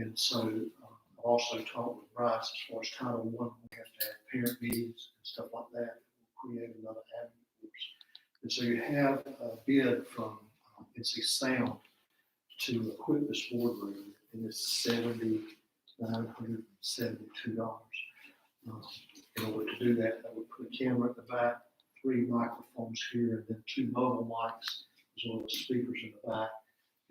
And so I've also talked with Bryce as far as Title I, we have to have parent meetings and stuff like that. We'll create another avenue for us. And so you have a bid from NC Sound to equip this boardroom, and it's $7,972. In order to do that, I would put a camera at the back, 3 microphones here, and then 2 mobile mics, as well as speakers in the back.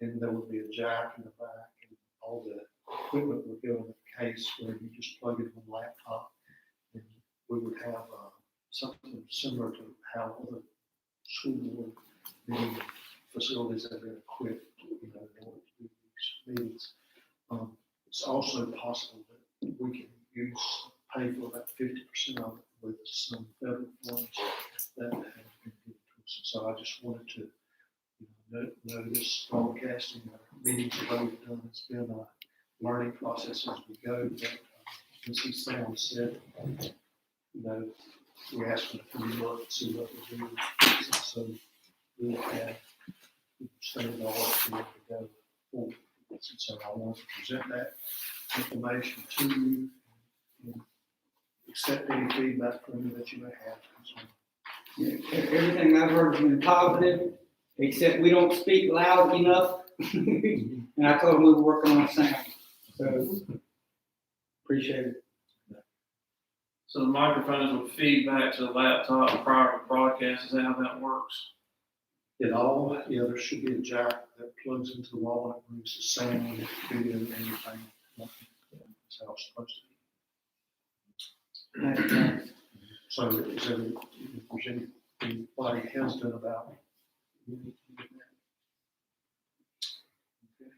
And there would be a jack in the back, and all the equipment would go in a case where you just plug it in a laptop. And we would have something similar to how other school board meeting facilities have been equipped, in order to do these meetings. It's also possible that we can pay for about 50% of it with some federal funds that have been given to us. So I just wanted to know this broadcasting meetings that we've done. It's been a learning process as we go. But NC Sound said, we asked them to look and see what we're doing. So we'll have $7 to be able to go forward. So I want to present that information to you and accept any feedback from you that you may have. Everything I've heard has been positive, except we don't speak loud enough. And I told them we were working on sound. So appreciate it. So the microphones will feed back to the laptop prior to broadcast. Is that how that works? There should be a jack that plugs into the wall and it brings the sound and video and everything. That's how it's supposed to be. So if there's anybody hesitant about it,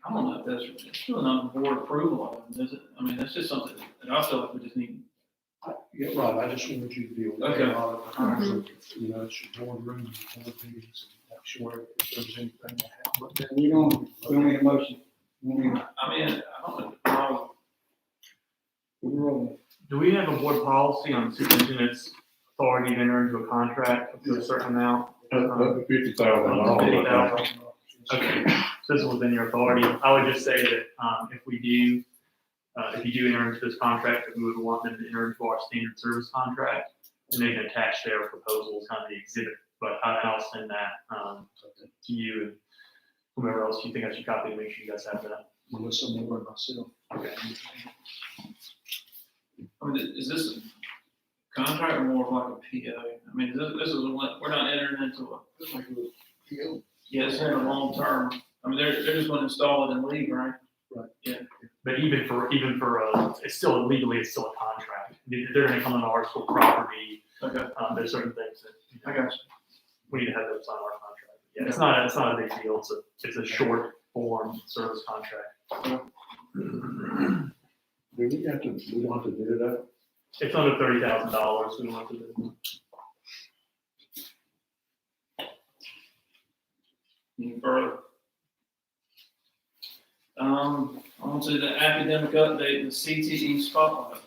I don't know if that's still not board approval of it, is it? I mean, that's just something that I feel like we just need. Yeah, right. I just wanted you to be aware Okay. of it. It's your boardroom, your board meetings, and make sure if there's anything that happens. We don't need a motion. I mean, I don't know. We're rolling. Do we have a board policy on superintendent's authority to enter into a contract up to a certain amount? $50,000. Okay, so this is within your authority. I would just say that if you do enter into this contract, that we would want them to enter into our standard service contract, and they can attach their proposals, kind of the exhibit. But I'll send that to you and whomever else you think I should copy to make sure you guys have that. Melissa, I'm over myself. Okay. I mean, is this a contract or more like a PO? I mean, this is we're not entering into a. Yeah, it's in a long term. I mean, they're just going to install it and leave, right? Right. Yeah. But even for it's still legally, it's still a contract. They're going to come on our school property. Okay. There's certain things that I got you. we need to have those on our contract. Yeah, it's not a big deal. It's a short form service contract. We don't have to do that. It's under $30,000. We don't have to do it. Any further? On to the academic update, the CTE spotlight.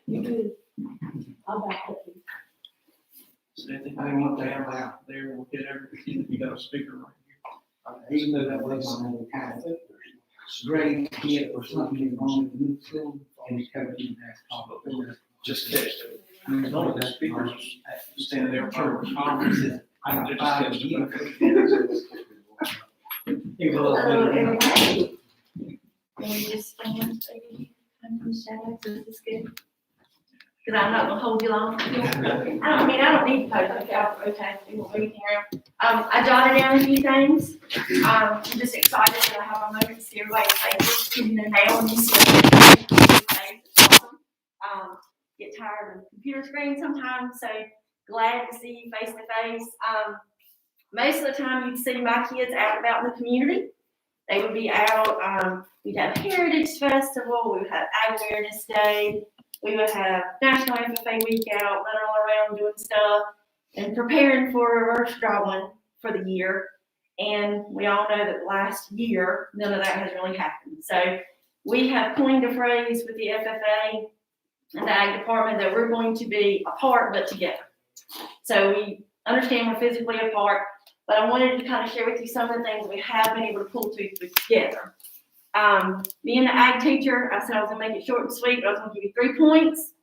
You do. I'll back up. So anything I didn't want that down loud. there, we'll get everything. You got a speaker right Even though that was my own kind of grade kid or something wrong with the new school, and the coach didn't ask all the here. Just catch it. I mean, None of the speakers standing there for conferences. I got They're 5 just years. catching. Hello, everybody. Can we just stand, maybe, under the shadow, so this is good? Because I'm not gonna hold you long. I don't need to post, okay, we won't move here. I jotted down a few things. I'm just excited that I have a moment to see everybody's faces, even though now when you see everybody's face, it's awesome. Get tired of the computer screen sometimes, so glad to see you face to face. Most of the time you'd see my kids out and about in the community. They would be out, we'd have Heritage Festival, we would have Ag Awareness Day, we would have National FFA Week out, running all around doing stuff and preparing for reverse drawing for the year. And we all know that last year, none of that has really happened. So we have coined a phrase with the FFA and the Ag Department that we're going to be apart but together. So we understand we're physically apart, but I wanted to kind of share with you some of the things we have been able to pull together. Being the ag teacher, I said I was gonna make it short and sweet, but I was gonna give you 3 points.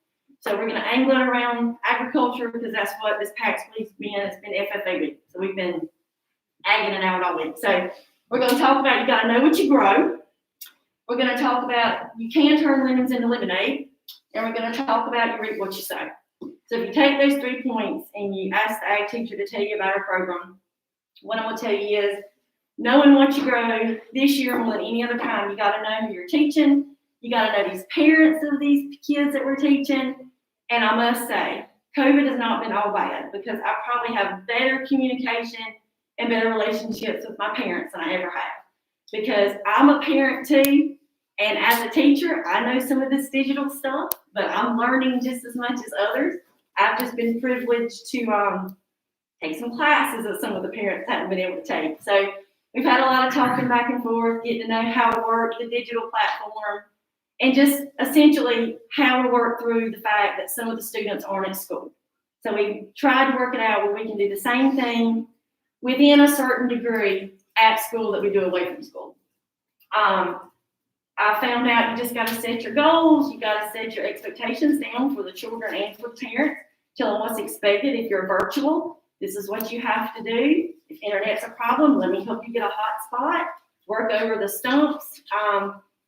So we're gonna angle it around agriculture because that's what this PAX week's been. It's been FFA week, so we've been agging it out all week. So we're gonna talk about you gotta know what you grow. We're gonna talk about you can turn lemons into lemonade, and we're gonna talk about you reap what you sow. So if you take those 3 points and you ask the ag teacher to tell you about our program, what I'm gonna tell you is, knowing what you grow this year more than any other time, you gotta know who you're teaching. You gotta know these parents of these kids that we're teaching. And I must say, COVID has not been all bad because I probably have better communication and better relationships with my parents than I ever have. Because I'm a parent too, and as a teacher, I know some of this digital stuff, but I'm learning just as much as others. I've just been privileged to take some classes that some of the parents haven't been able to take. So we've had a lot of talking back and forth, getting to know how to work the digital platform, and just essentially how to work through the fact that some of the students aren't at school. So we tried to work it out where we can do the same thing within a certain degree at school that we do away from school. I found out you just got to set your goals. You got to set your expectations down for the children and for the parents. Tell them what's expected. If you're virtual, this is what you have to do. If internet's a problem, let me help you get a hot spot. Work over the stumps.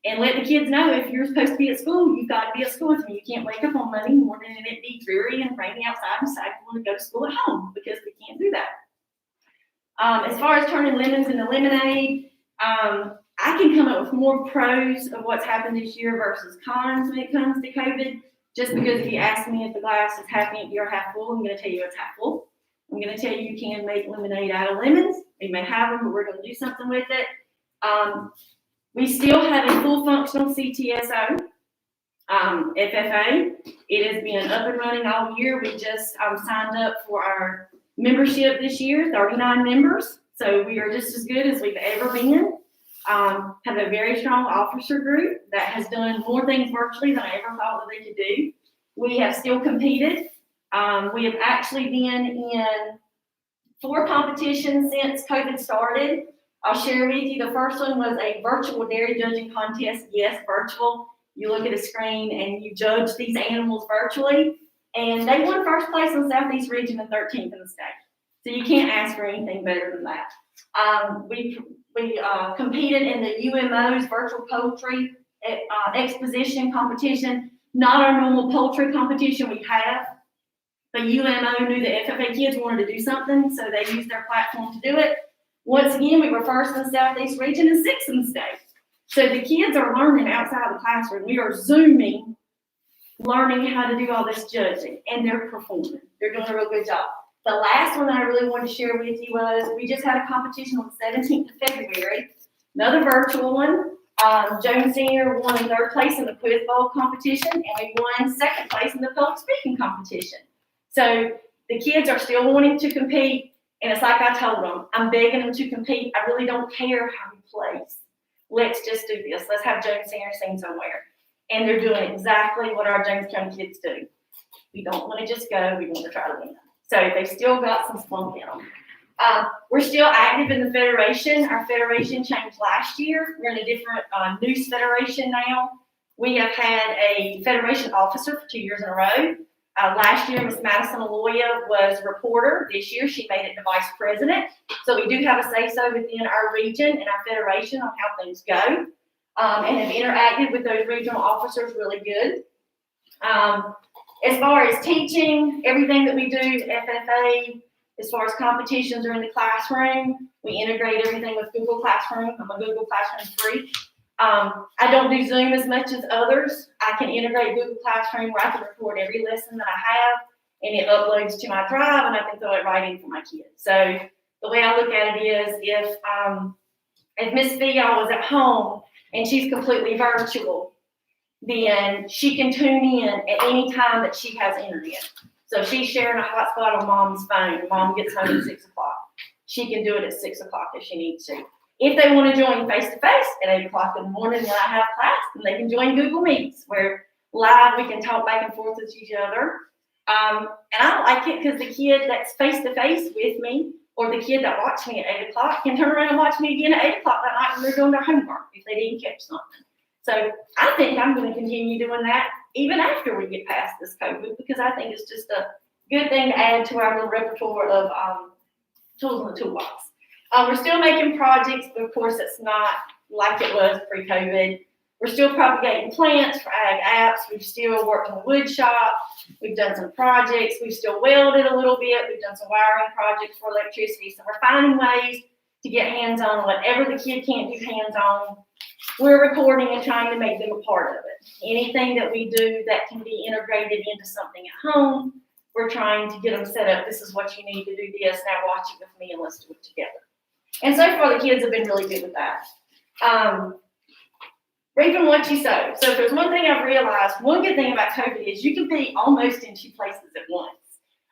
And let the kids know if you're supposed to be at school, you've got to be at school with me. You can't wake up on Monday morning and it be dreary and rainy outside and say, I want to go to school at home, because we can't do that. As far as turning lemons into lemonade, I can come up with more pros of what's happened this year versus cons when it comes to COVID. Just because if you ask me if the glass is half empty or half full, I'm going to tell you it's half full. I'm going to tell you you can make lemonade out of lemons. We may have them, but we're going to do something with it. We still have a full functional CTSO, FFA. It has been up and running all year. We just signed up for our membership this year, 39 members. So we are just as good as we've ever been. Have a very strong officer group that has done more things virtually than I ever thought that they could do. We have still competed. We have actually been in 4 competitions since COVID started. I'll share with you, the first one was a virtual dairy judging contest. Yes, virtual. You look at a screen and you judge these animals virtually. And they won first place in the Southeast region and 13th in the state. So you can't ask for anything better than that. We competed in the UMO's virtual poultry exposition competition, not our normal poultry competition we have. But UMO knew the FFA kids wanted to do something, so they used their platform to do it. Once again, we were first in the Southeast region and 6th in the state. So the kids are learning outside the classroom. We are Zooming, learning how to do all this judging, and they're performing. They're doing a real good job. The last one that I really wanted to share with you was we just had a competition on the 17th of February, another virtual one. Jones Senior won 3rd place in the quiz bowl competition, and we won 2nd place in the public speaking competition. So the kids are still wanting to compete. And it's like I told them, I'm begging them to compete. I really don't care how you place. Let's just do this. Let's have Jones Senior sing somewhere. And they're doing exactly what our Jones County kids do. We don't want to just go. We want to try to win. So they've still got some spunk in them. We're still active in the federation. Our federation changed last year. We're in a different news federation now. We have had a federation officer for 2 years in a row. Last year, Ms. Madison Aloya was reporter. This year, she made it to vice president. So we do have a say-so within our region and our federation on how things go, and have interacted with those regional officers really good. As far as teaching, everything that we do at FFA, as far as competitions are in the classroom, we integrate everything with Google Classroom. I'm a Google Classroom freak. I don't do Zoom as much as others. I can integrate Google Classroom where I can record every lesson that I have, and it uploads to my drive, and I can throw it right in for my kids. So the way I look at it is, if Miss Fial was at home and she's completely virtual, then she can tune in at any time that she has internet. So if she's sharing a hotspot on mom's phone, and mom gets home at 6 o'clock, she can do it at 6 o'clock if she needs to. If they want to join face-to-face at 8 o'clock in the morning when I have class, then they can join Google Meets, where live we can talk back and forth with each other. And I like it because the kid that's face to face with me, or the kid that watched me at 8 o'clock, can turn around and watch me again at 8 o'clock that night when they're doing their homework if they didn't catch something. So I think I'm going to continue doing that even after we get past this COVID, because I think it's just a good thing to add to our little repertoire of tools in the toolbox. We're still making projects, but of course it's not like it was pre-COVID. We're still propagating plants for ag apps. We've still worked in the wood shop. We've done some projects. We've still welded a little bit. We've done some wiring projects for electricity. So we're finding ways to get hands-on. Whatever the kid can't do hands-on, we're recording and trying to make them a part of it. Anything that we do that can be integrated into something at home, we're trying to get them set up. This is what you need to do this. Now watch it with me and let's do it together. And so far, the kids have been really good with that. Reaping what you sow. So if there's one thing I've realized, one good thing about COVID is you can be almost in two places at once.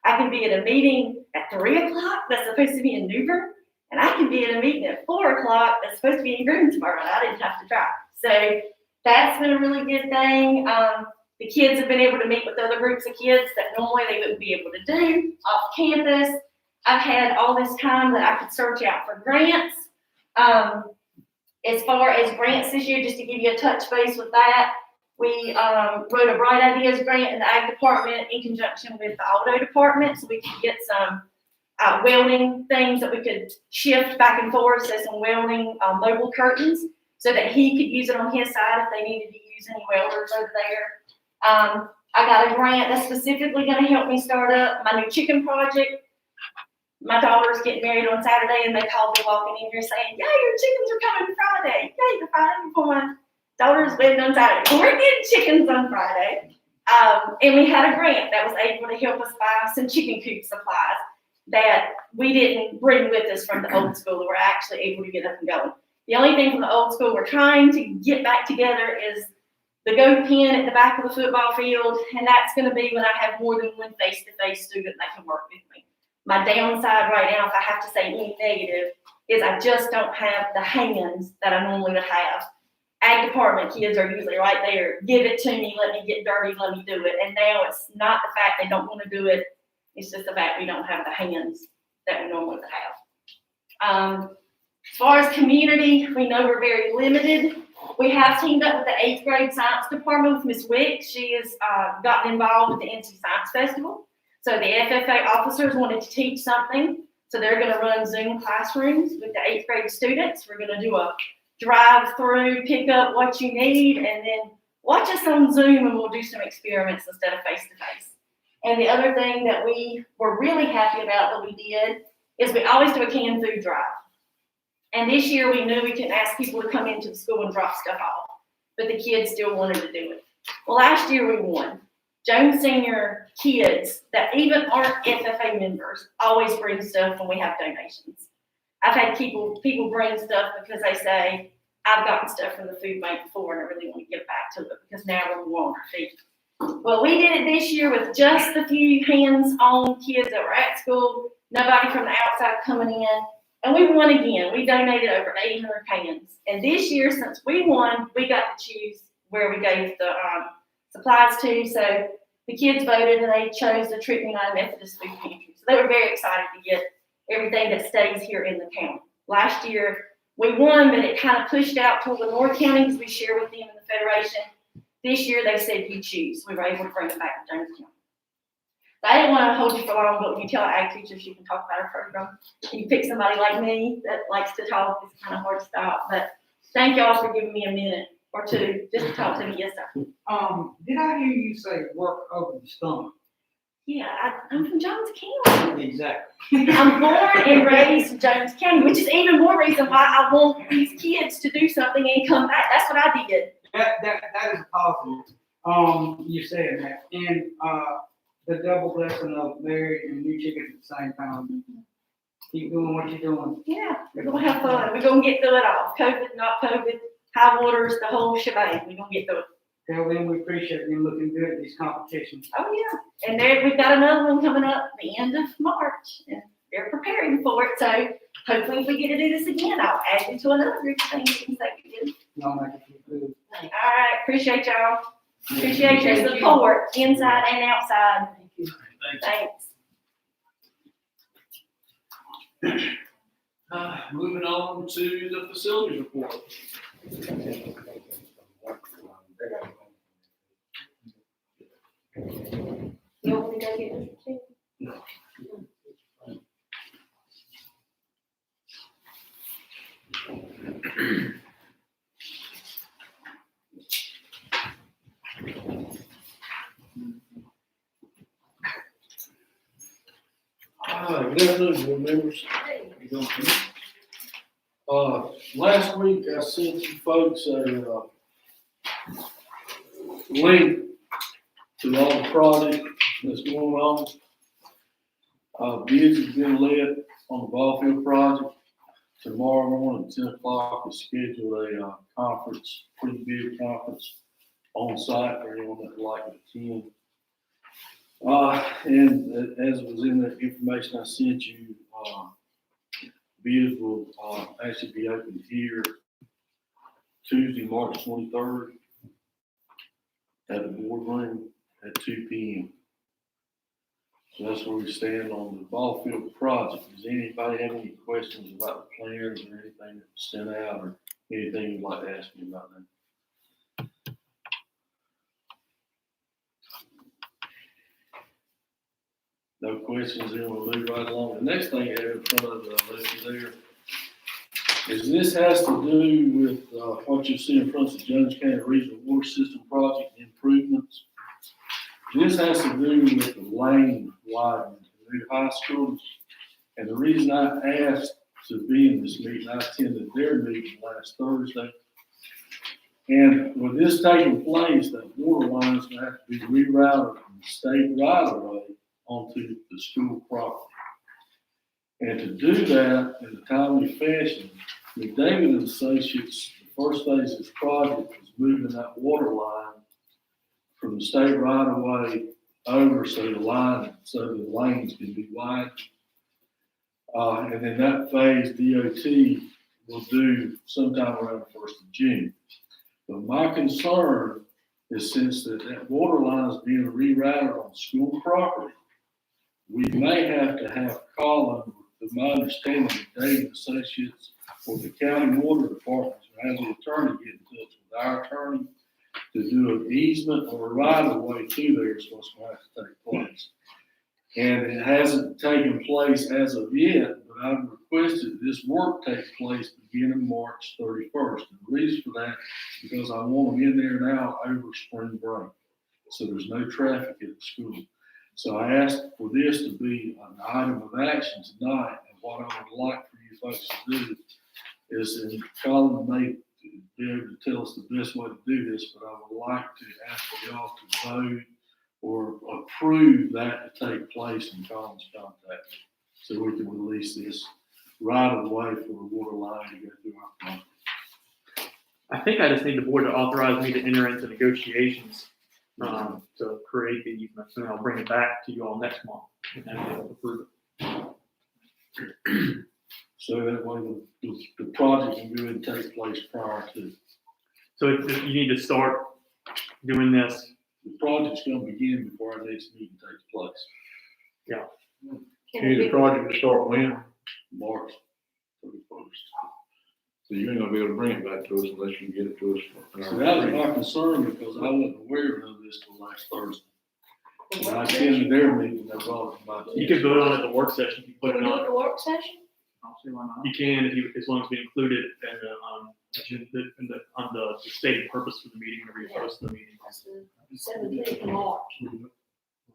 I can be at a meeting at 3 o'clock that's supposed to be in Newbern, and I can be at a meeting at 4 o'clock that's supposed to be in Greensboro, and I didn't have to drive. So that's been a really good thing. The kids have been able to meet with other groups of kids that normally they wouldn't be able to do off campus. I've had all this time that I could search out for grants. As far as grants this year, just to give you a touch base with that, we wrote a Bright Ideas grant in the Ag Department in conjunction with the Auto Department, so we could get some welding things that we could shift back and forth, so some welding mobile curtains, so that he could use it on his side if they needed to use any welders over there. I got a grant that's specifically going to help me start up my new chicken project. My daughter's getting married on Saturday, and they called me walking in here saying, "Yeah, your chickens are coming Friday. Yay, the Friday before my daughter's wedding on Saturday." Well, we're getting chickens on Friday. And we had a grant that was able to help us buy some chicken coop supplies that we didn't bring with us from the old school. We're actually able to get up and going. The only thing from the old school we're trying to get back together is the goat pen at the back of the football field, and that's going to be when I have more than one face-to-face student that can work with me. My downside right now, if I have to say any negative, is I just don't have the hands that I normally would have. Ag department kids are usually right there. Give it to me, let me get dirty, let me do it. And now it's not the fact they don't want to do it, it's just the fact we don't have the hands that we normally would have. As far as community, we know we're very limited. We have teamed up with the 8th grade science department with Ms. Wick. She has gotten involved with the NC Science Festival. So the FFA officers wanted to teach something. So they're going to run Zoom classrooms with the 8th grade students. We're going to do a drive-through, pick up what you need, and then watch us on Zoom, and we'll do some experiments instead of face-to-face. And the other thing that we were really happy about that we did is we always do a canned food drive. And this year we knew we couldn't ask people to come into the school and drop stuff off, but the kids still wanted to do it. Well, last year we won. Jones Senior kids that even aren't FFA members always bring stuff when we have donations. I've had people bring stuff because they say, "I've gotten stuff from the food bank before and I really want to get back to it because now we're more on our feet." Well, we did it this year with just a few hands-on kids that were at school, nobody from the outside coming in, and we won again. We donated over 800 cans. And this year, since we won, we got to choose where we gave the supplies to. So the kids voted and they chose the Treatment United Methodist Food Pantry. So they were very excited to get everything that stays here in the county. Last year we won, but it kind of pushed out to Lenore County because we share with them in the Federation. This year they said you choose. We were able to bring it back to Jones County. I didn't want to hold you for long, but when you tell ag teachers you can talk about our program, you pick somebody like me that likes to talk, it's kind of hard to stop. But thank y'all for giving me a minute or two just to talk to me. Yes, sir. Did I hear you say work over the stomach? Yeah, I'm from Jones County. Exactly. I'm born and raised in Jones County, which is even more reason why I want these kids to do something and come back. That's what I did. That is positive. You said that. And the double blessing of married and new chickens at the same time. Keep doing what you're doing. Yeah, we're gonna have fun. We're gonna get through it all. COVID, not COVID, high waters, the whole shebang. We're gonna get through it. Tell them we appreciate them looking good at these competitions. Oh yeah, and there we've got another one coming up the end of March, and they're preparing for it. So hopefully, if we get to do this again, I'll add you to another group of things we can say we did. Y'all make it feel good. All right, appreciate y'all. Appreciate your support inside and outside. you. Thanks. Thanks. Moving on to the facilities report. You want me to go get this too? Good afternoon, board members. Last week I sent you folks a link to all the project that's going on. Bids have been let on the ball field project. Tomorrow morning at 10 o'clock is scheduled a conference, pre-bid conference on site for anyone that would like to attend. And as was in the information I sent you, bids will actually be open here Tuesday, March 23rd at the boardroom at 2 p.m. So that's where we stand on the ball field project. Does anybody have any questions about the plans or anything that was sent out or anything you'd like to ask me about that? No questions, then we'll move right along. The next thing I have in front of the list there is this has to do with what you see in front of the Jones County Regional Water System Project improvements. This has to do with the lane widening to the new high school. And the reason I asked to be in this meeting, I attended their meeting last Thursday. And with this taking place, that water line is going to have to be rerouted from the state right of way onto the school property. And to do that in a timely fashion, McDavid and Associates, the first phase of this project was moving that water line from the state right of way over so the lanes can be widened. And then that phase DOT will do sometime around the 1st of June. But my concern is since that water line is being rerouted on school property, we may have to have Colin, with my understanding, McDavid Associates or the county water department, as an attorney, get in touch with our attorney to do an easement or a right of way to there is what's going to have to take place. And it hasn't taken place as of yet, but I've requested this work take place beginning March 31st. And the reason for that is because I want them in there now over spring break, so there's no traffic at the school. So I asked for this to be an item of action tonight, and what I would like for you folks to do is, and Colin may be able to tell us the best way to do this, but I would like to ask for y'all to vote or approve that to take place in Colin's contact, so we can release this right of way for the water line to go through our property. I think I just need the board to authorize me to enter into negotiations to create the easement, and I'll bring it back to you all next month and then they'll approve it. So that way the project can go and take place prior to. So you need to start doing this. The project's gonna begin before our next meeting takes place, Can the we- project to start when? March 31st. So you ain't gonna be able to bring it back to us unless you get it to us. So that was my concern, because I wasn't aware of this till last Thursday. When I attended their meeting, they brought it about. You can vote on it at the work session if you put Can it we do it on. at the work session? I'll see why not. You can, as long as we include it on the stated purpose for the meeting, whenever you post the meeting. That's the 17th of March.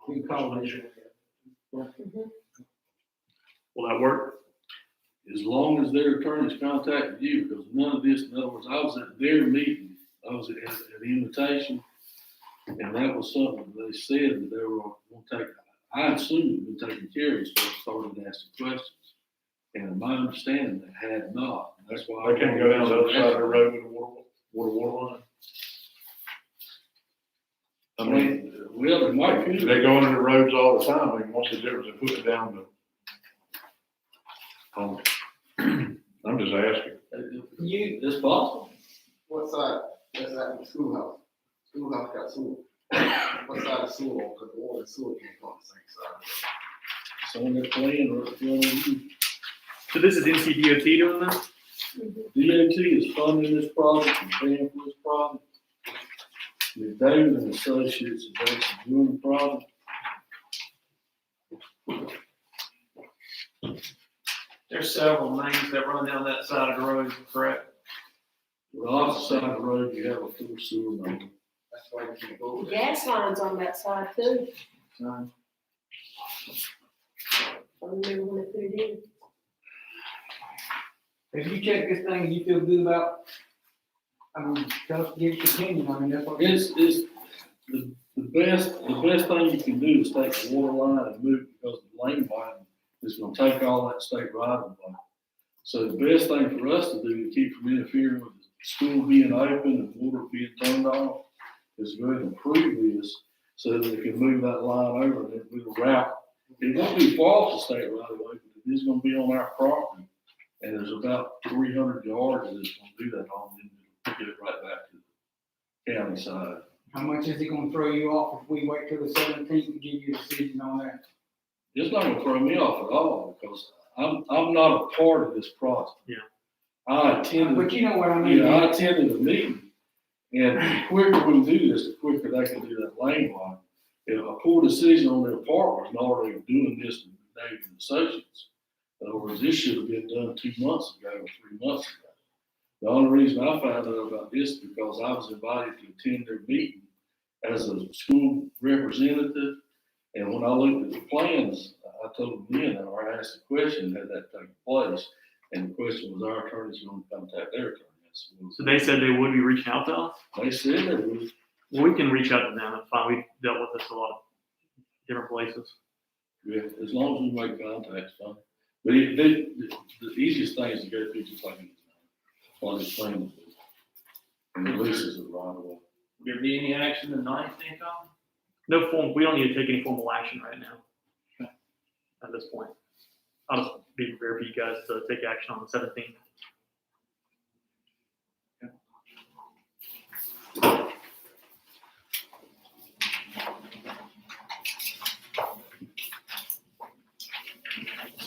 We can call it. Will that work? As long as their attorneys contacted you, because none of this, in other words, I was at their meeting, I was at the invitation, and that was something they said that they were going to take. I assumed it had been taken care of, so I started asking questions. And my understanding, they had not. And that's why. They can't go down the other side of the road with a water line. I mean, well, it might be. They go under the roads all the time. I mean, what's the difference in putting it down the? I'm just asking. It's possible. What side? That's at the schoolhouse. Schoolhouse got sewer. What side of sewer, because the water and sewer can't go on the same side. So on that plan, or if you want to, So this is NCDOT doing this? DOT is funding this project and paying for this project. With David and Associates is actually doing the project. There's several mains that run down that side of the road, correct? On the opposite side of the road, you have a full sewer main. That's why you can't go there. Gas lines on that side too. I remember when they put it in. If you check this thing, and you feel good about, I mean, tell us, give us your opinion, I mean, that's what. It's the best thing you can do is take the water line and move it, because the lane widening is gonna take all that state right of way. So the best thing for us to do to keep from interfering with the school being open and water being turned off is go ahead and approve this so that we can move that line over and then we'll route. It won't be far off the state right of way, but it is gonna be on our property. And there's about 300 yards that it's gonna do that on, and then we'll get it right back to the county side. How much is it gonna throw you off if we wait till the 17th to give you a decision on that? It's not gonna throw me off at all, because I'm not a part of this process. Yeah. I attended, But you know what I mean? I attended a meeting, and the quicker we do this, the quicker they can do that lane line. If a poor decision on their part was already doing this to David and Associates, in other words, this should have been done 2 months ago or 3 months ago. The only reason I found out about this is because I was invited to attend their meeting as a school representative. And when I looked at the plans, I told them then, or I asked the question, had that taken place? And the question was, our attorney's going to contact their attorney. So they said they would be reaching out to us? They said they would. Well, we can reach out to them, it's fine, we've dealt with this a lot of different places. Yeah, as long as we make contact, fine. But the easiest thing is to go through just like this plan. And the leases are right away. Will there be any action tonight, think on? No form, we don't need to take any formal action right now. At this point. I'll just be prepared for you guys to take action on the 17th.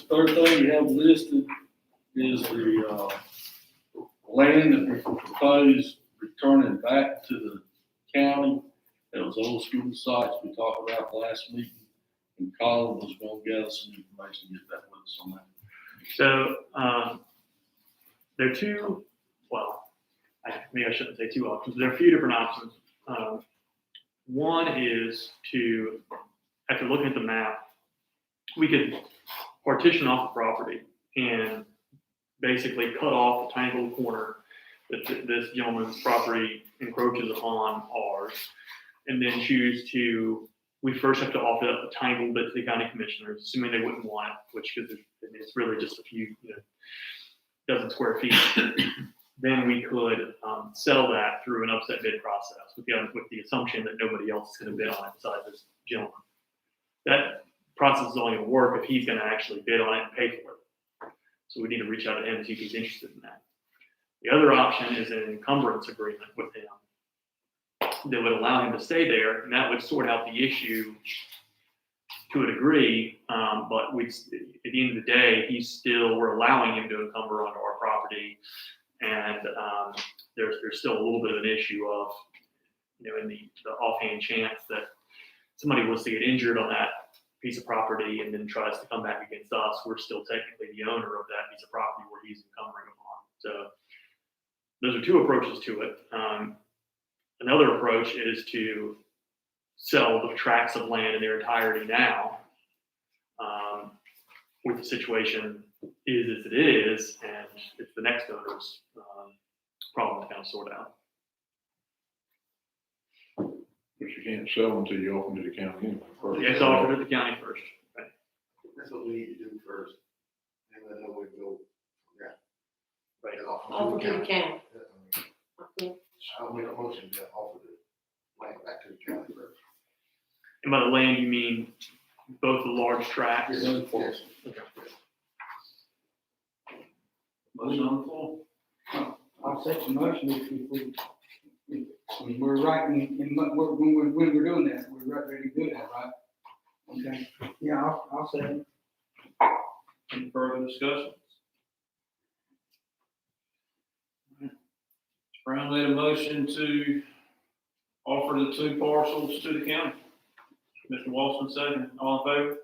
Third thing you have listed is the land that we proposed returning back to the county. That was old school sites we talked about last meeting. And Colin was gonna gather some information, get that with us on that. So, there are two, well, maybe I shouldn't say two options, there are a few different options. One is to, after looking at the map, we could partition off the property and basically cut off the tiny little corner that this gentleman's property encroaches upon ours, and then choose to, we first have to offer up a tiny little bit to the county commissioners, assuming they wouldn't want it, which, because it's really just a few, dozen square feet. Then we could sell that through an upset bid process with the assumption that nobody else is going to bid on it besides this gentleman. That process is only going to work if he's going to actually bid on it and pay for it. So we need to reach out to him and see if he's interested in that. The other option is an encumbrance agreement with him that would allow him to stay there, and that would sort out the issue to a degree. But at the end of the day, we're allowing him to encumber onto our property, and there's still a little bit of an issue of, in the offhand chance that somebody was to get injured on that piece of property and then tries to come back against us, we're still technically the owner of that piece of property where he's encumbering upon. So those are two approaches to it. Another approach is to sell the tracts of land in their entirety now, with the situation is as it is, and it's the next owner's problem to kind of sort out. But you can't sell until you open to the county anyway. first. You have to offer to the county first. Right? That's what we need to do first. And then we go, yeah. Right. Offer to the county. Okay. I'll make a motion to offer the land back to the county first. And by the land, you mean both the large tracts? Yes. Okay. Motion on the floor. I'll set the motion if we We're right when we're doing that, we're right ready to do that, right? Okay, yeah, I'll say it. Any further discussion? Brown made a motion to offer the 2 parcels to the county. Mr. Walson second. All in favor?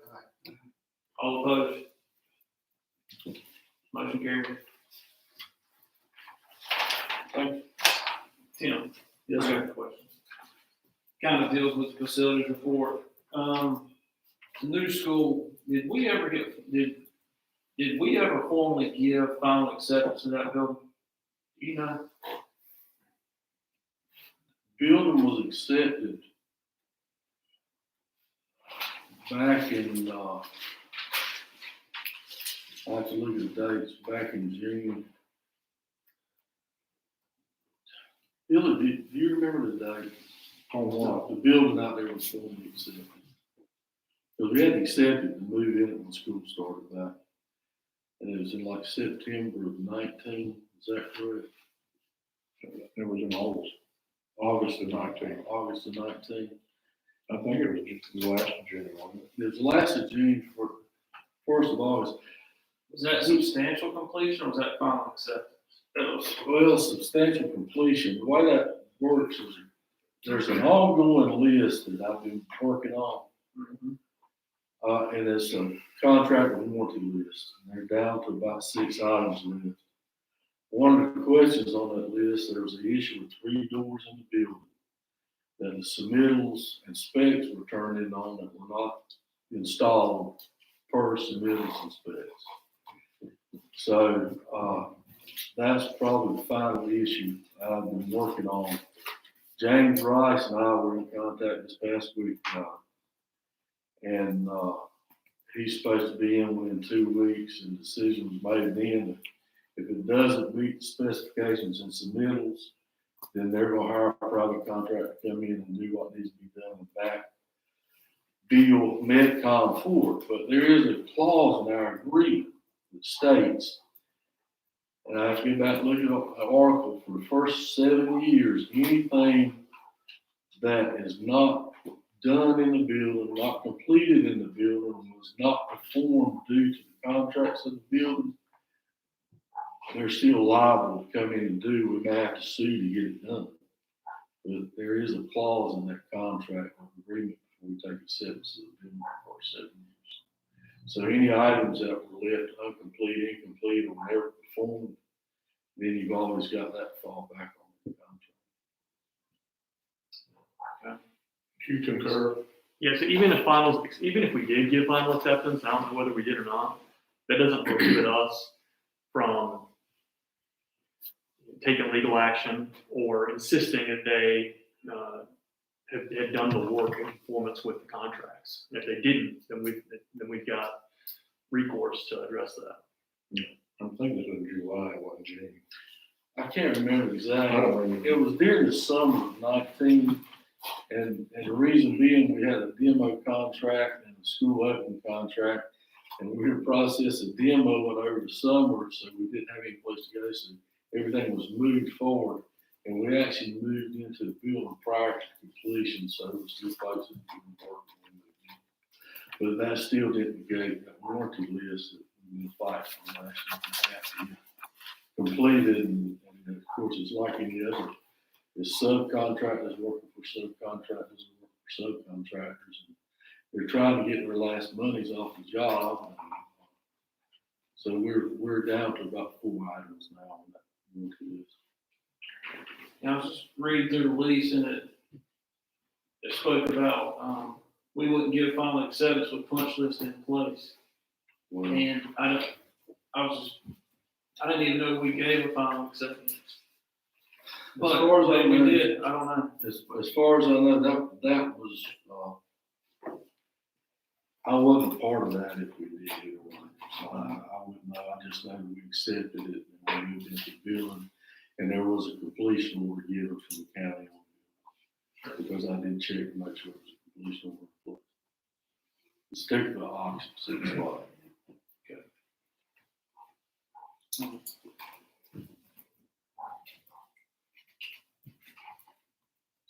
All opposed? Motion carried. Thank you. Tim? Yes, I sir. have a question. Kind of deals with the facilities report. The new school, did we ever formally give final acceptance to that building? You know? Building was accepted back in, I have to look at the dates, back in June. Billy, do you remember the date? On what? The building out there was formally accepted. Because we had accepted to move in when school started back. And it was in like September of 19, is that correct? It was in August. August of 19. August of 19. I think it was just the last of June, wasn't it? It was the last of June for 1st of August. Was that substantial completion or was that final acceptance? Well, substantial completion. The way that works is there's an ongoing list that I've been working on. And it's a contract and warranty list. And they're down to about 6 items left. One of the questions on that list, there was an issue with 3 doors in the building that the submittals and specs were turned in on that were not installed per submittals and specs. So, that's probably the final issue I've been working on. James Rice and I were in contact this past week, and he's supposed to be in within 2 weeks, and the decision was made then. If it doesn't meet the specifications and submittals, then they're gonna hire a private contractor to come in and do what needs to be done and back bill Metcom for it. But there is a clause in our agreement that states, and I have to get back and look at the article, for the first 7 years, anything that is not done in the building, not completed in the building, was not performed due to the contracts of the building, they're still liable to come in and do. We may have to sue to get it done. But there is a clause in that contract or agreement before we take acceptance of the building for 7 years. So any items that were left incomplete, or never performed, then you've always got that to fall back on the contract. Do you concur? Yeah, so even if we did give final acceptance, I don't know whether we did or not, that doesn't prohibit us from taking legal action or insisting that they had done the work in conformance with the contracts. And if they didn't, then we've got recourse to address that. I'm thinking it was July, it wasn't June. I can't remember exactly. I don't remember. It was during the summer of 19, and the reason being, we had a demo contract and a school opening contract, and we were processing demoing over the summer, so we didn't have any place to go, so everything was moved forward, and we actually moved into the building prior to completion, so it was still places we were working. But that still didn't negate that warranty list that we been fighting for last year and a half to get completed, and of course, it's like any other. It's subcontractors working for subcontractors and working for subcontractors, and they're trying to get their last monies off the job. So we're down to about 4 items now on that warranty list. Now, I was just reading through the lease and it spoke about, we wouldn't give final acceptance with punch list in place. Well, And I didn't even know we gave a final acceptance. But as far as I we know, did, I don't know. as far as I know, that was, I wasn't part of that if we did it or not. So I wouldn't know. I just know we accepted it and we moved into the building, and there was a completion order given from the county on it, because I did check to make sure it was a completion order. It's taken the occupancy spot.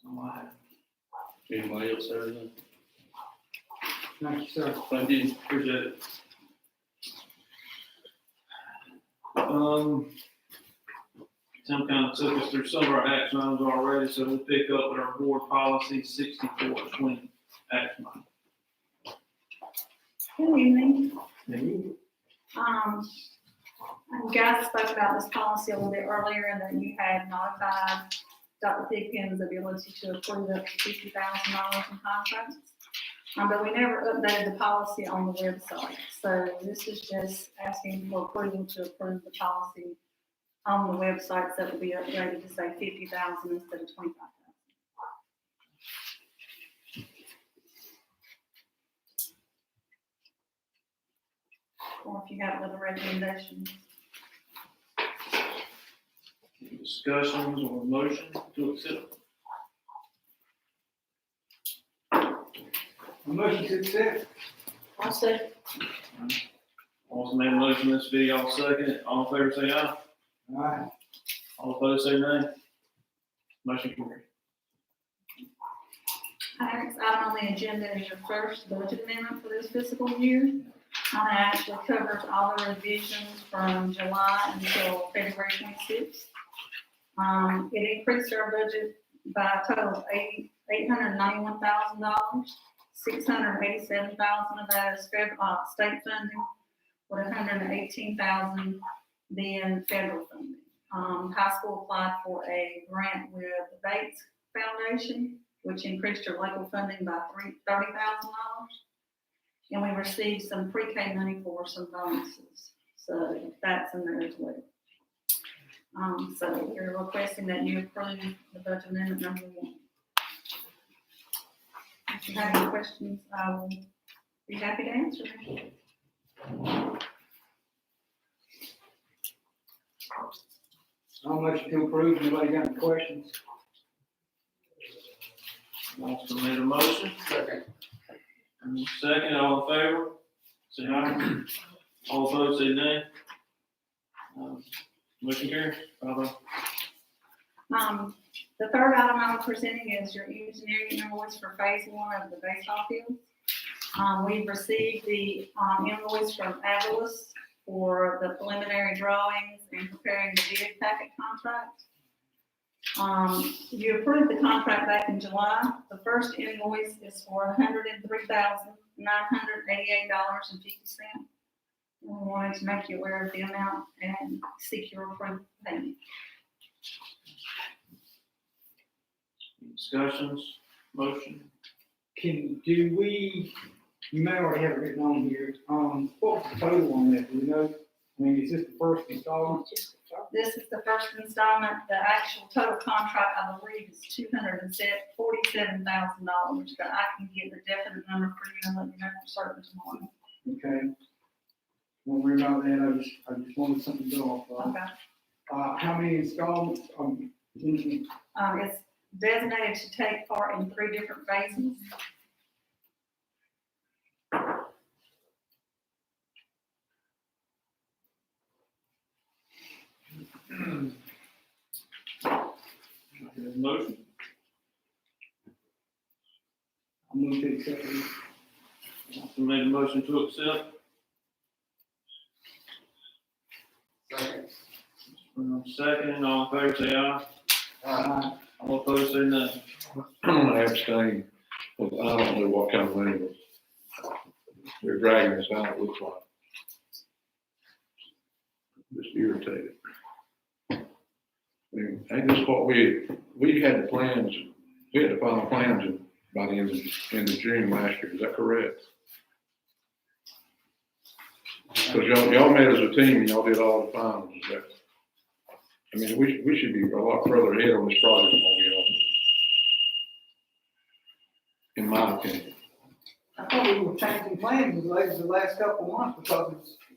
all I have. Anybody else have anything? Thank you, sir. Thank you. Appreciate it. Tim kind of took us through some of our action items already, so we'll pick up with our board policy 6420 action item. Good evening. You guys spoke about this policy a little bit earlier, and that you had notified Dr. Pigpen's ability to approve up to $50,000 in contracts. But we never updated the policy on the website, so this is just asking for approval to approve the policy on the website, so it will be updated to say 50,000 instead of 25,000. Or if you have other recommendations. Any discussions or motion to accept? A motion to accept. I'll say, Also made a motion, this be all second it. All in favor say aye. All right. All opposed say nay. Motion carried. Our next item on the agenda is your first budget amendment for this fiscal year. It actually covers all the revisions from July until February 26th. It increased our budget by a total of $891,000. $687,000 of that is state funding, with $118,000 being federal funding. High school applied for a grant with the Bates Foundation, which increased our local funding by $30,000. And we received some pre-K money for some bonuses, so that's in there as well. So we're requesting that you approve the budget amendment number 1. If you have any questions, I will be happy to answer them. I'll motion to approve. Anybody got any questions? Also made a motion. Second, all in favor, say aye. All opposed, say nay. Motion carried. The third item I'm presenting is your engineering invoice for phase 1 of the baseball field. We've received the invoice from Avalos for the preliminary drawings and preparing the bid packet contract. You approved the contract back in July. The first invoice is for $103,988.50. We wanted to make you aware of the amount and seek your approval payment. Discussions, motion. Do we, you may already have it written on here, what was the total on that, do we know? I mean, is this the first installment? This is the first installment. The actual total contract, I believe, is $247,000, but I can get the definite number for you and let you know for certain tomorrow. Okay. Don't worry about that, I just wanted something to go off of. Okay. How many installments, It's designated to take part in 3 different phases. Motion. I'll move to accept it. Also made a motion to accept. Second, all in favor say aye. All opposed say nay. I'm gonna abstain, because I don't know what kind of money they're dragging this out, it looks like. Just irritated. I mean, ain't this what we had the plans, we had the final plans by the end of June last year, is that correct? Because y'all met as a team and y'all did all the finals, is that? I mean, we should be a lot further ahead on this project than what we are. In my opinion. I thought we were changing plans the last couple of months because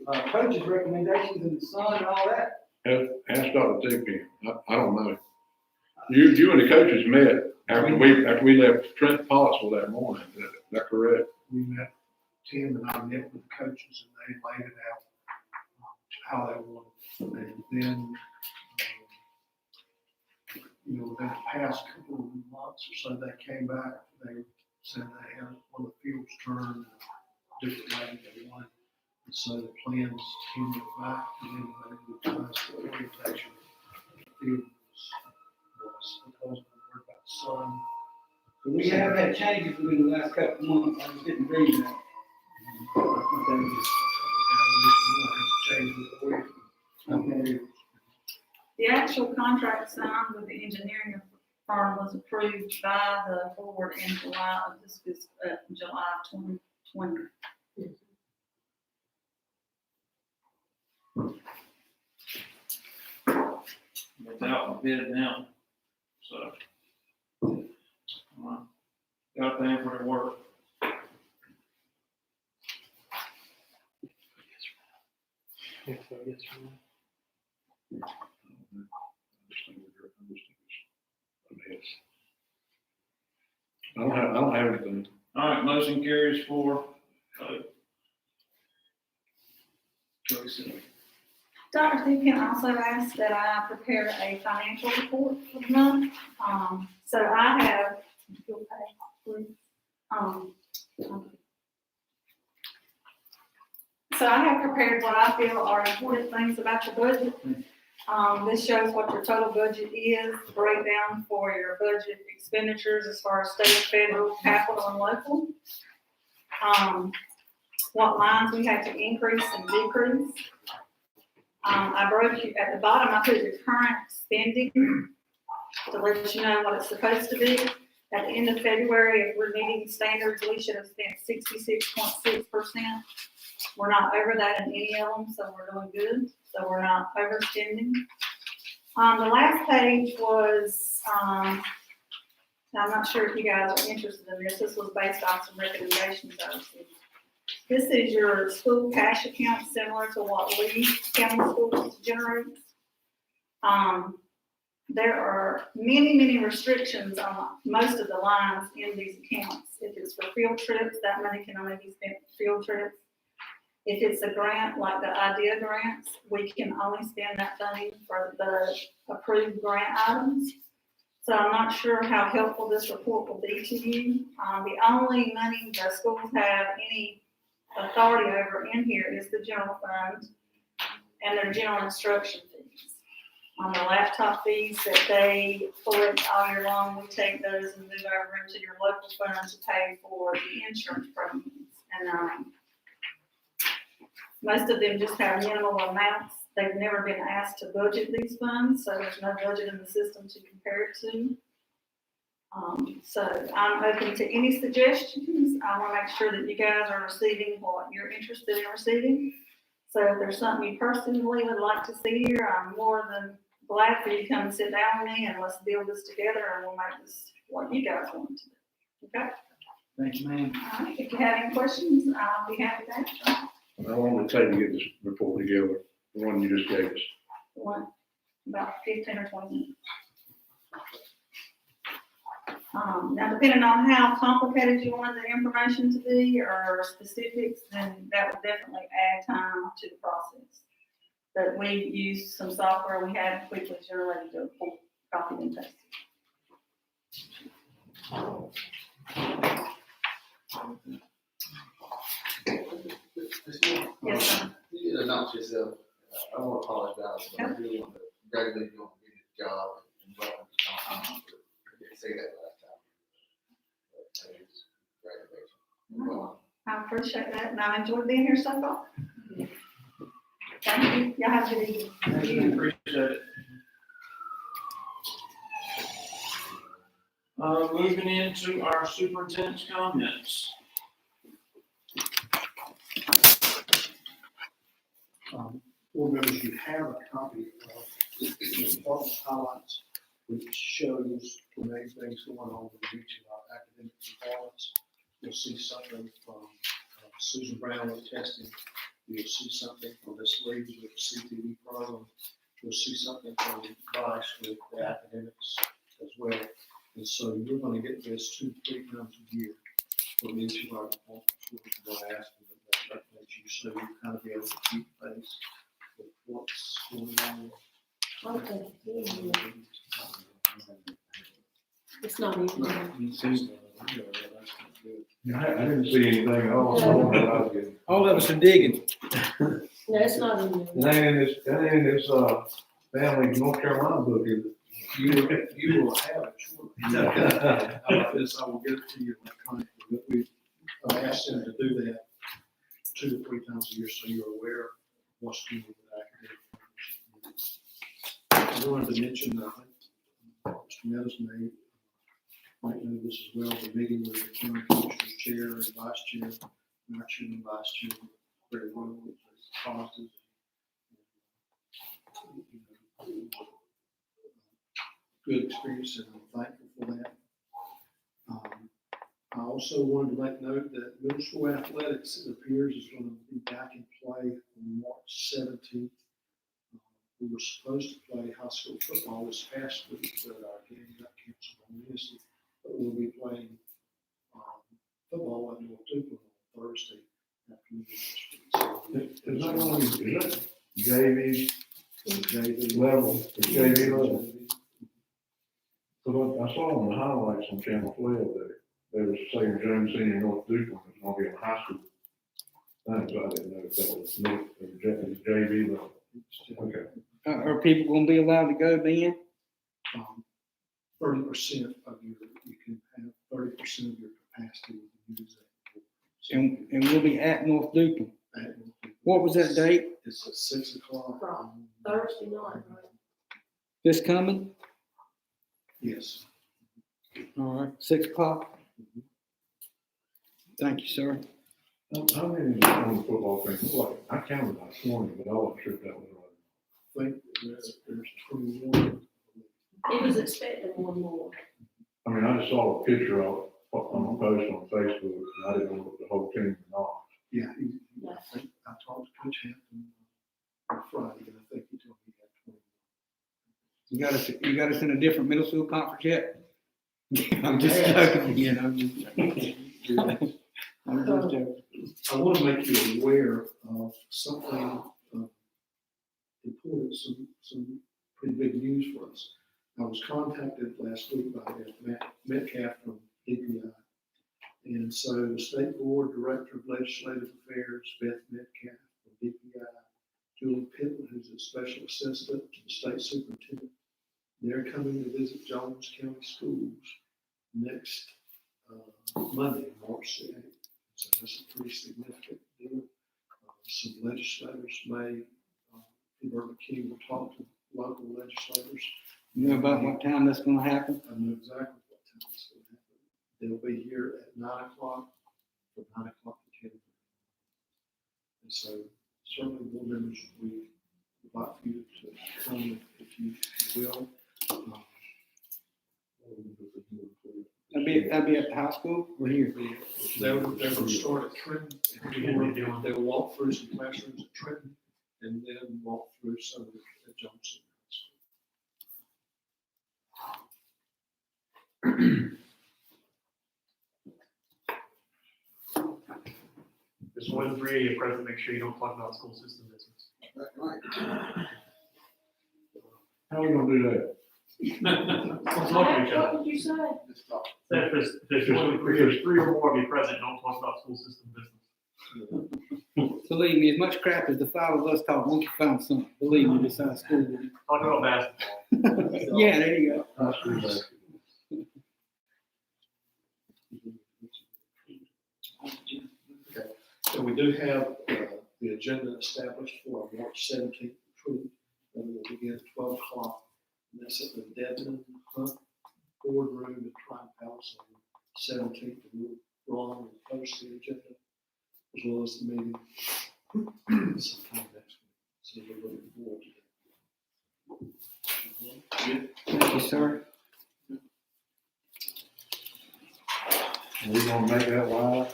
of coaches' recommendations and the sun and all that. Ask Dr. Tippy, I don't know. You and the coaches met after we left Trent Pottsville that morning, is that correct? We met, Tim and I met with the coaches and they laid it out, how they wanted. And then, within the past couple of months or so, they came back, they said they had one of the fields turned different way they wanted. And so the plans came back and then they would tell us the orientation of the field was because we were about sun. We have had changes within the last couple of months, I just didn't read that. The actual contract signed with the engineering firm was approved by the board in July of this fiscal, July of 2020. It's out bid now, so. Gotta pay for the work. I don't have anything. All right, motion carries for, Tracy. Dr. Deacon also asked that I prepare a financial report for the month. So I have, if you'll pay, please. So I have prepared what I feel are important things about your budget. This shows what your total budget is, breakdown for your budget expenditures as far as state, federal, capital, and local. What lines we have to increase and decrease. I broke you, at the bottom, I put your current spending to let you know what it's supposed to be. At the end of February, if we're meeting standards, we should have spent 66.6%. We're not over that in any of them, so we're doing good. So we're not overspending. The last page was, I'm not sure if you guys are interested in this. This was based on some recommendations I received. This is your school cash account, similar to what Lee County Schools generates. There are many restrictions on most of the lines in these accounts. If it's for field trips, that money can only be spent for field trips. If it's a grant, like the IDEA grants, we can only spend that funding for the approved grant items. So I'm not sure how helpful this report will be to you. The only money the schools have any authority over in here is the general fund and their general instruction fees. On the laptop fees that they collect all year long, we take those and move over into your local fund to pay for the insurance premiums. And most of them just have minimal amounts. They've never been asked to budget these funds, so there's no budget in the system to compare it to. So I'm open to any suggestions. I want to make sure that you guys are receiving what you're interested in receiving. So if there's something you personally would like to see here, I'm more than glad for you to come and sit down with me and let's build this together and we'll make this what you guys want to do. Okay? Thank you, ma'am. All right. If you have any questions, I'll be happy to answer. How long would it take to get this report together, the one you just gave us? One, about 15 or 20 minutes. Now, depending on how complicated you want the information to be or specifics, then that would definitely add time to the process. But we use some software we have quickly generated to pull copy and paste. Yes, sir. You did announce yourself. I want to apologize, but I really want to congratulate you on getting the job and welcome to the council. I didn't say that last time. But it's congratulations. Well, I appreciate that, and I've enjoyed being here so far. Thank you. Y'all have a good evening. Thank you, appreciate it. Moving into our superintendent's comments. Board members, you have a copy of the department highlights, which shows the main things going on with each of our academic departments. You'll see something from Susan Brown with testing. You'll see something from Ms. Leeds with the CTE program. You'll see something from Vice with the academics as well. And so you're going to get this 2-3 times a year from each of our departments, which we're going to ask you to update you, so you kind of be able to keep pace with what's going on. Okay. It's not even. I didn't see anything at all. I don't know what I was getting. All of us are digging. No, it's not in there. That ain't in this, family North Carolina book, is it? You will have it shortly. How about this, I will get it to you electronically, but I asked them to do that 2 to 3 times a year, so you're aware of what's due that I can do. I wanted to mention, I think, Mr. Meadows might know this as well, the meeting with the county commissioner's chair and vice chair, and our chair and vice chair, very well, it was positive. Good experience, and I'm thankful for that. I also wanted to make note that middle school athletics, it appears, is going to be back in play on March 17th. We were supposed to play high school football this past week, but our game got canceled on Wednesday. But we'll be playing football at North Duke on Thursday afternoon. Is that only, is that JV level, the JV level? So I saw on the highlights on Channel 12 that they were saying Jones Senior North Duke was going to be in high school. That's why I didn't know if that was North, JV level. Okay. Are people gonna be allowed to go then? 30% of your, you can have 30% of your capacity you can use that. And we'll be at North Duke. What was that date? It's at 6 o'clock. Thursday night, right? This coming? Yes. All right, 6 o'clock. Thank you, sir. How many is on the football team? Like, I counted like 20, but I wasn't sure if that was right. I think there's 21. He was expecting one more. I mean, I just saw a picture of it on a post on Facebook, and I didn't know if the whole team or not. Yeah, I think I talked to Coach Hampton on Friday, and I think he told me he had 20. You got us in a different middle school conference yet? I'm just joking, you know. I'm just joking. I want to make you aware of something important, some pretty big news for us. I was contacted last week by Matt Metcalf from DPI. And so the State Board Director of Legislative Affairs, Beth Metcalf from DPI, Julie Pittman, who's a special assistant to the state superintendent, they're coming to visit Jones County Schools next Monday, March 8th. So that's a pretty significant deal. Some legislators may, Bert McKee will talk to local legislators. You know about what time that's gonna happen? I know exactly what time it's going to happen. They'll be here at 9 o'clock, from 9 o'clock to 10. And so certainly board members, we would like for you to come if you will. I'll be at the high school or here? They're going to start at Trenton. They'll walk through some classrooms at Trenton and then walk through some at Johnson. Just 1-3, President, make sure you don't talk about school system business. How are we gonna do that? Don't talk to each other. What did you say? If there's 3 or more of you present, don't talk about school system business. Believe me, as much crap as the 5 of us talk, we can find something. Believe me, besides school. Talk about basketball. Yeah, there you go. High school basketball. Okay, so we do have the agenda established for our March 17th retreat, and we'll begin at 12 o'clock. And that's at the Dedman Hunt Boardroom at Trine Palace on 17th. And Ron will post the agenda as well as the meeting sometime next week. So we're looking forward to that. Thank you, sir. Are we gonna make that live?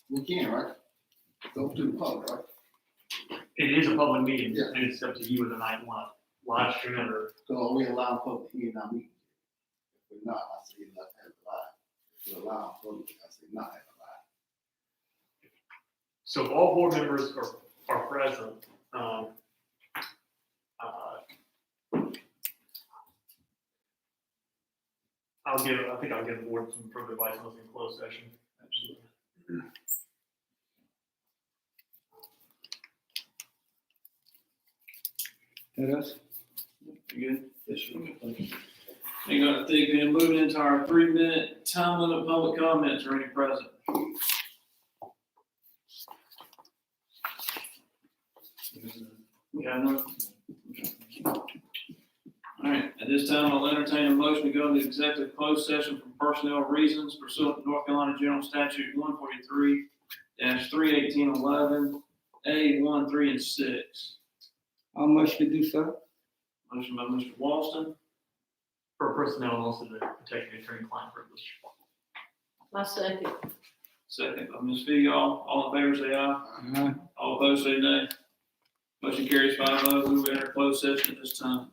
We can, right? Go to the public, right? It is a public meeting, Yeah. and it's up to you whether or not you want to live stream it or. So we allow public here in our meeting. If we're not, I say not have it live. If we allow public, I say not have it live. So if all board members are present, I think I'll give the board some further advice on this in closed session. Absolutely. That us? You good? Yes, sir. Hang on, I think then moving into our 3-minute time limit public comments, or any present. We have none. All right, at this time, I'll entertain a motion to go into executive closed session for personnel reasons pursuant to North Carolina General Statute 143-31811, A 1, 3, and 6. How much to do so? Motion by Mr. Walston, For personnel and also to protect the attorney-client privilege. My second. second by Ms. Fee. All in favor say aye. All opposed say nay. Motion carries 5-0. We will enter closed session at this time.